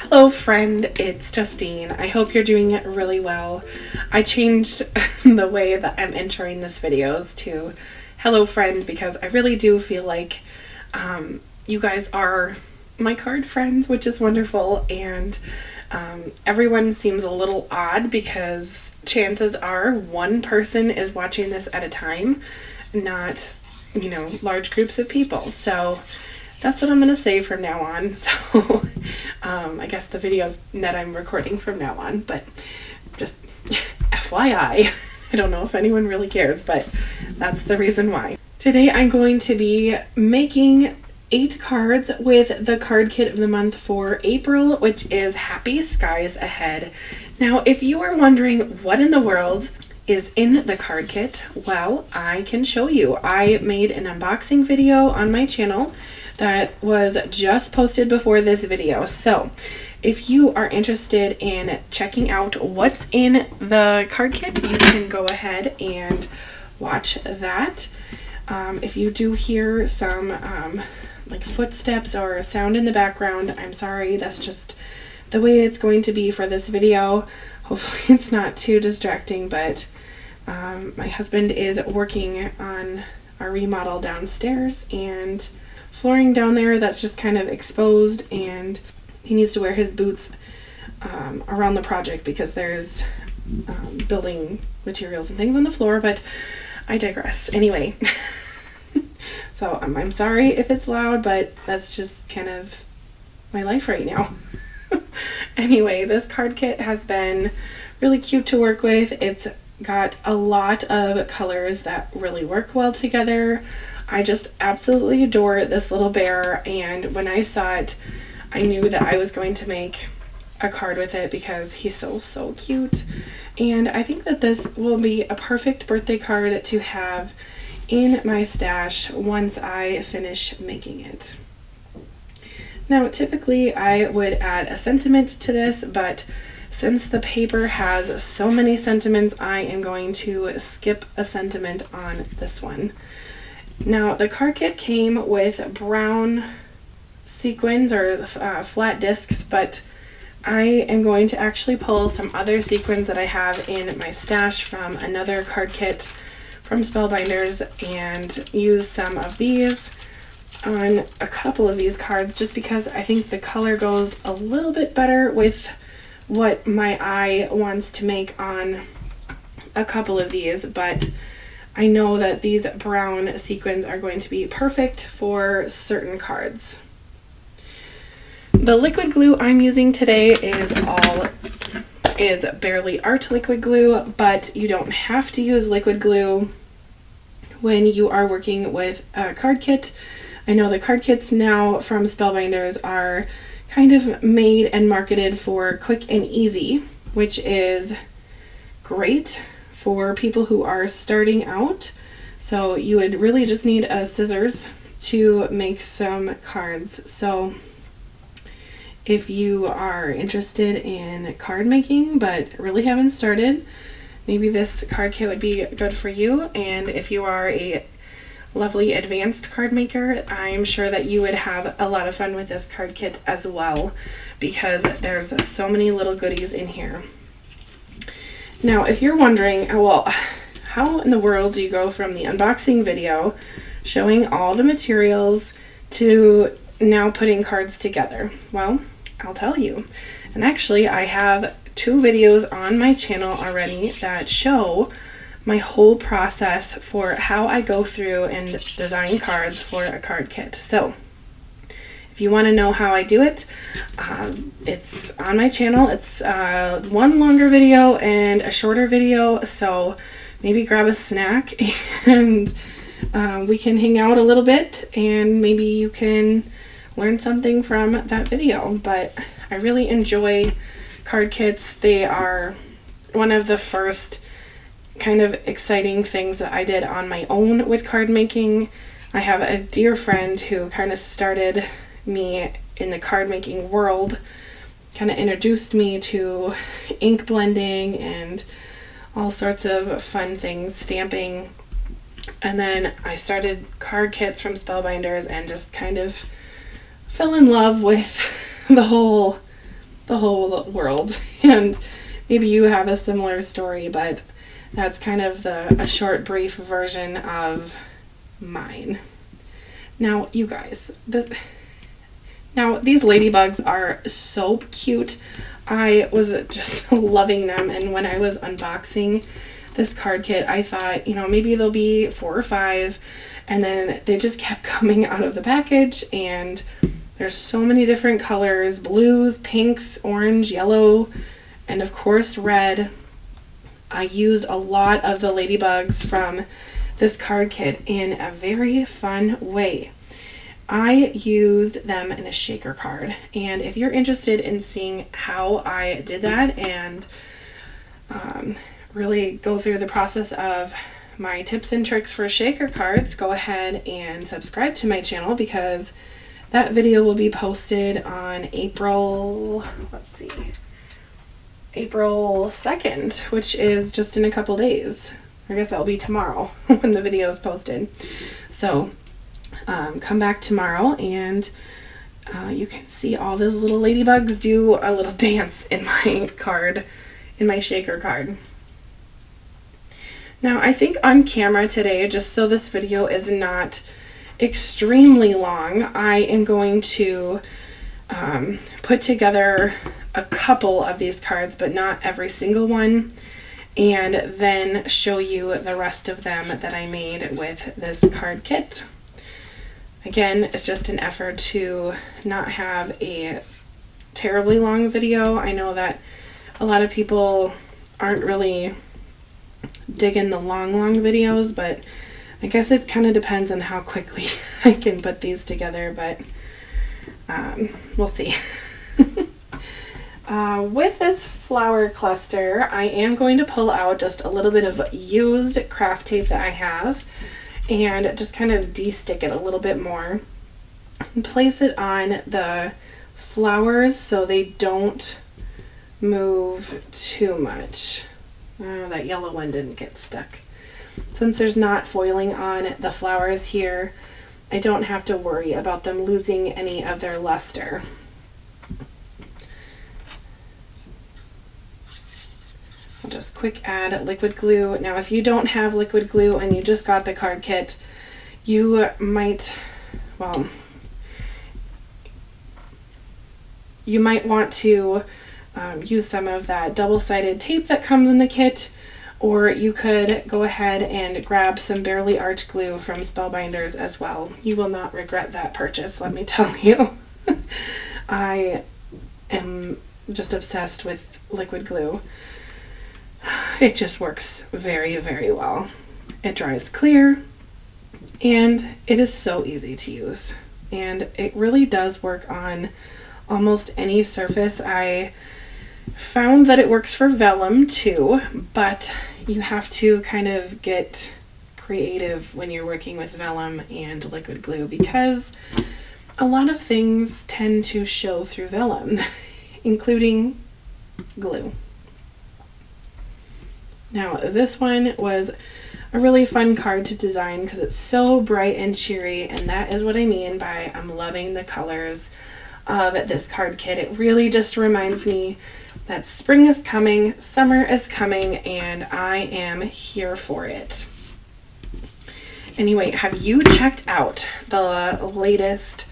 Hello friend, it's Justine. I hope you're doing it really well. I changed the way that I'm entering this videos to hello friend because I really do feel like you guys are my card friends, which is wonderful, and everyone seems a little odd because chances are one person is watching this at a time, not, large groups of people. So that's what I'm going to say from now on. So I guess the videos that I'm recording from now on, but just FYI, I don't know if anyone really cares, but that's the reason why. Today I'm going to be making 8 cards with the card kit of the month for April, which is Happy Skies Ahead. Now, if you are wondering what in the world is in the card kit, well, I can show you. I made an unboxing video on my channel that was just posted before this video. So if you are interested in checking out what's in the card kit, you can go ahead and watch that. If you do hear some like footsteps or sound in the background, I'm sorry, that's just the way it's going to be for this video. Hopefully it's not too distracting, but my husband is working on our remodel downstairs, and flooring down there that's just kind of exposed, and he needs to wear his boots around the project because there's building materials and things on the floor, but I digress. Anyway, so I'm sorry if it's loud, but that's just kind of my life right now. Anyway, this card kit has been really cute to work with. It's got a lot of colors that really work well together. I just absolutely adore this little bear, and when I saw it, I knew that I was going to make a card with it because he's so cute. And I think that this will be a perfect birthday card to have in my stash once I finish making it. Now, typically I would add a sentiment to this, but since the paper has so many sentiments, I am going to skip a sentiment on this one. Now, the card kit came with brown sequins or flat discs, but I am going to actually pull some other sequins that I have in my stash from another card kit from Spellbinders and use some of these on a couple of these cards just because I think the color goes a little bit better with what my eye wants to make on a couple of these, but I know that these brown sequins are going to be perfect for certain cards. The liquid glue I'm using today is Barely Art liquid glue, but you don't have to use liquid glue when you are working with a card kit. I know the card kits now from Spellbinders are kind of made and marketed for quick and easy, which is great for people who are starting out. So you would really just need scissors to make some cards. So if you are interested in card making but really haven't started, maybe this card kit would be good for you. And if you are a lovely advanced card maker, I'm sure that you would have a lot of fun with this card kit as well because there's so many little goodies in here. Now, if you're wondering, well, how in the world do you go from the unboxing video showing all the materials to now putting cards together? Well, I'll tell you. And actually, I have 2 videos on my channel already that show my whole process for how I go through and design cards for a card kit. So if you want to know how I do it, it's on my channel. It's one longer video and a shorter video, so maybe grab a snack and we can hang out a little bit and maybe you can learn something from that video. But I really enjoy card kits. They are one of the first kind of exciting things that I did on my own with card making. I have a dear friend who kind of started me in the card making world, kind of introduced me to ink blending and all sorts of fun things, stamping, and then I started card kits from Spellbinders and just kind of fell in love with the whole the whole world. And maybe you have a similar story, but that's kind of a short, brief version of mine. Now, you guys, now these ladybugs are so cute. I was just loving them, and when I was unboxing this card kit, I thought, maybe there'll be 4 or 5, and then they just kept coming out of the package, and there's so many different colors: blues, pinks, orange, yellow, and of course red. I used a lot of the ladybugs from this card kit in a very fun way. I used them in a shaker card, and if you're interested in seeing how I did that and really go through the process of my tips and tricks for shaker cards, go ahead and subscribe to my channel, because that video will be posted on April 2nd, which is just in a couple days. I guess that'll be tomorrow when the video is posted. So come back tomorrow, and you can see all those little ladybugs do a little dance in my shaker card. Now, I think on camera today, just so this video is not extremely long, I am going to put together a couple of these cards, but not every single one, and then show you the rest of them that I made with this card kit. Again, it's just an effort to not have a terribly long video. I know that a lot of people aren't really digging the long videos, but I guess it kind of depends on how quickly I can put these together, but we'll see. With this flower cluster, I am going to pull out just a little bit of used craft tape that I have, and just kind of de-stick it a little bit more and place it on the flowers so they don't move too much. Oh, that yellow one didn't get stuck. Since there's not foiling on the flowers here, I don't have to worry about them losing any of their luster. I'll just quick add liquid glue. Now, if you don't have liquid glue and you just got the card kit, you might want to use some of that double-sided tape that comes in the kit, or you could go ahead and grab some Barely Arch glue from Spellbinders as well. You will not regret that purchase, let me tell you. I am just obsessed with liquid glue. It just works very, very well. It dries clear, and it is so easy to use. And it really does work on almost any surface. I found that it works for vellum too, but you have to kind of get creative when you're working with vellum and liquid glue, because a lot of things tend to show through vellum, including glue. Now, this one was a really fun card to design because it's so bright and cheery, and that is what I mean by I'm loving the colors of this card kit. It really just reminds me that spring is coming, summer is coming, and I am here for it. Anyway, have you checked out the latest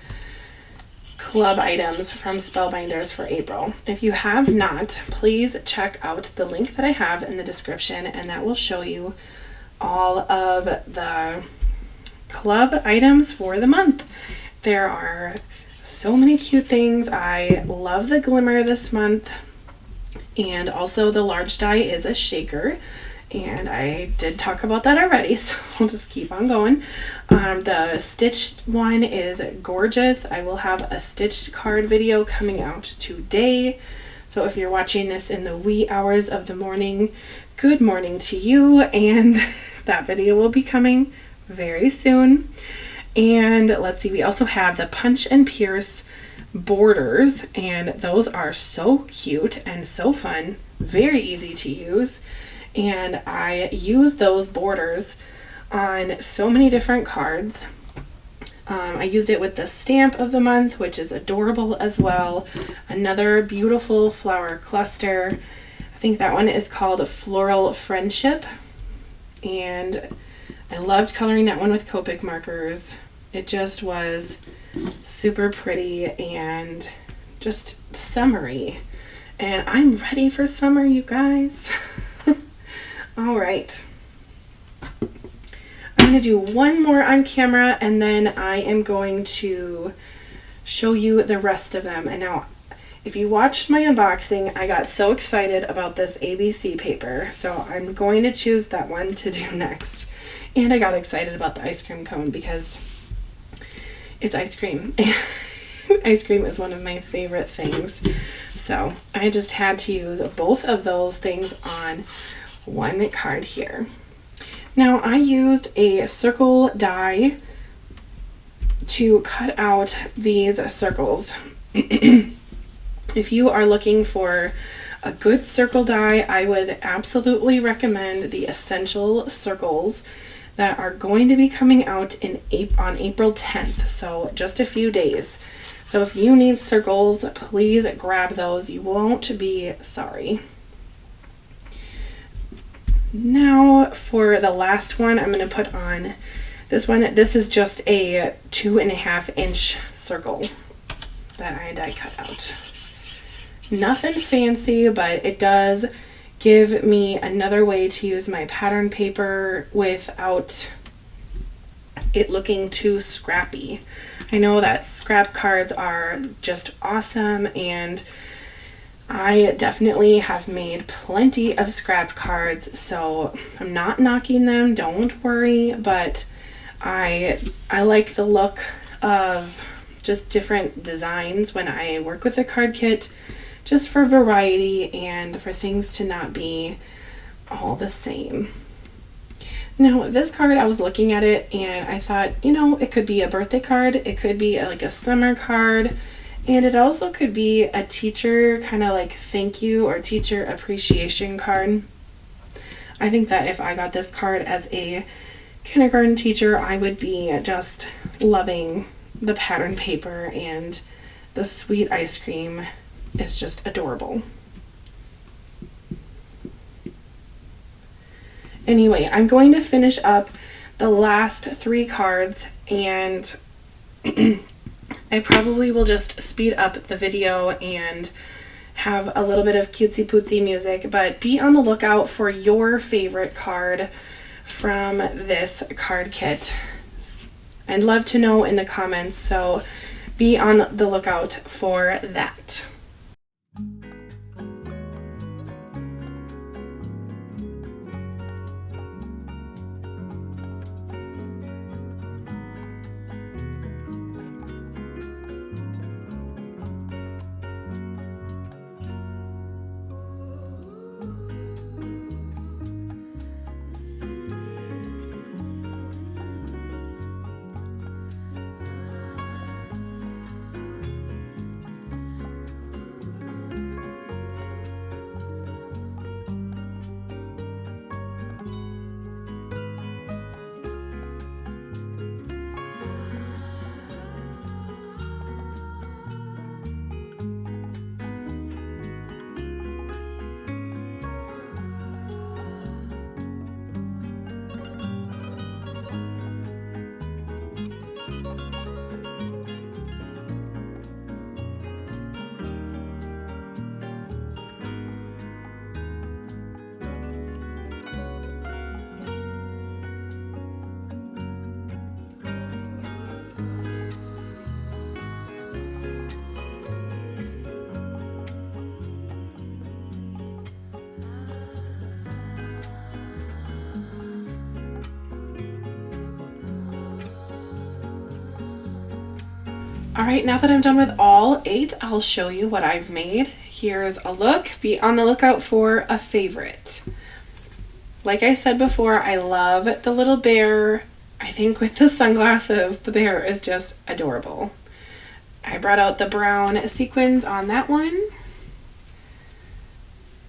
club items from Spellbinders for April? If you have not, please check out the link that I have in the description, and that will show you all of the club items for the month. There are so many cute things. I love the glimmer this month, and also the large die is a shaker, and I did talk about that already, so we'll just keep on going. The stitched one is gorgeous. I will have a stitched card video coming out today, so if you're watching this in the wee hours of the morning, good morning to you, and that video will be coming very soon. And let's see, we also have the Punch and Pierce borders, and those are so cute and so fun, very easy to use, and I use those borders on so many different cards. I used it with the stamp of the month, which is adorable as well. Another beautiful flower cluster. I think that one is called Floral Friendship. And I loved coloring that one with Copic markers. It just was super pretty and just summery. And I'm ready for summer, you guys. All right. I'm going to do one more on camera, and then I am going to show you the rest of them. And now, if you watched my unboxing, I got so excited about this ABC paper, so I'm going to choose that one to do next. And I got excited about the ice cream cone because it's ice cream. Ice cream is one of my favorite things. So I just had to use both of those things on one card here. Now I used a circle die to cut out these circles. If you are looking for a good circle die, I would absolutely recommend the Essential Circles that are going to be coming out on April 10th, so just a few days. So if you need circles, please grab those. You won't be sorry. Now for the last one, I'm going to put on this one. This is just a 2.5-inch circle that I die cut out. Nothing fancy, but it does give me another way to use my pattern paper without it looking too scrappy. I know that scrap cards are just awesome, and I definitely have made plenty of scrapped cards, so I'm not knocking them, don't worry, but I like the look of just different designs when I work with a card kit, just for variety and for things to not be all the same. Now this card, I was looking at it and I thought, you know, it could be a birthday card, it could be like a summer card, and it also could be a teacher kind of like thank you or teacher appreciation card. I think that if I got this card as a kindergarten teacher, I would be just loving the pattern paper, and the sweet ice cream is just adorable. Anyway, I'm going to finish up the last 3 cards, and I probably will just speed up the video and have a little bit of cutesy pootsy music, but be on the lookout for your favorite card from this card kit. I'd love to know in the comments, so be on the lookout for that. Alright, now that I'm done with all 8, I'll show you what I've made. Here's a look. Be on the lookout for a favorite. Like I said before, I love the little bear. I think with the sunglasses, the bear is just adorable. I brought out the brown sequins on that one.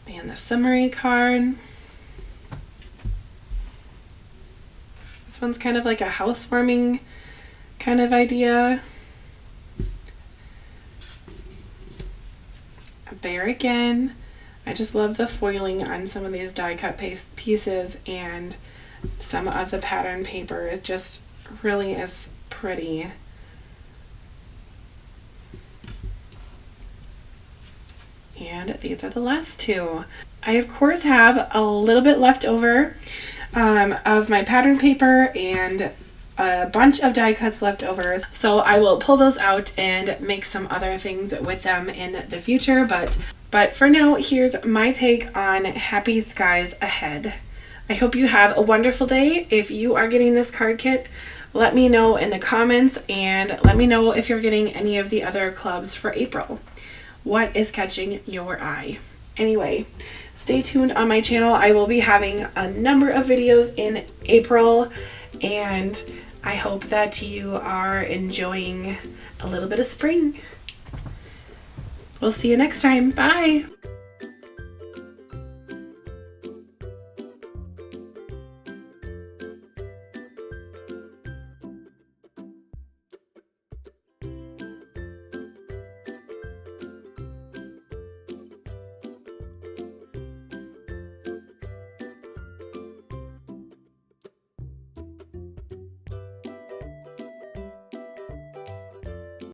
And the summary card. This one's kind of like a housewarming kind of idea. There again, I just love the foiling on some of these die cut pieces, and some of the pattern paper. It just really is pretty. And these are the last two. I of course have a little bit left over of my pattern paper and a bunch of die cuts left over, so I will pull those out and make some other things with them in the future, but for now, here's my take on Happy Skies Ahead. I hope you have a wonderful day. If you are getting this card kit, let me know in the comments, and let me know if you're getting any of the other clubs for April. What is catching your eye? Anyway, stay tuned on my channel. I will be having a number of videos in April, and I hope that you are enjoying a little bit of spring. We'll see you next time. Bye!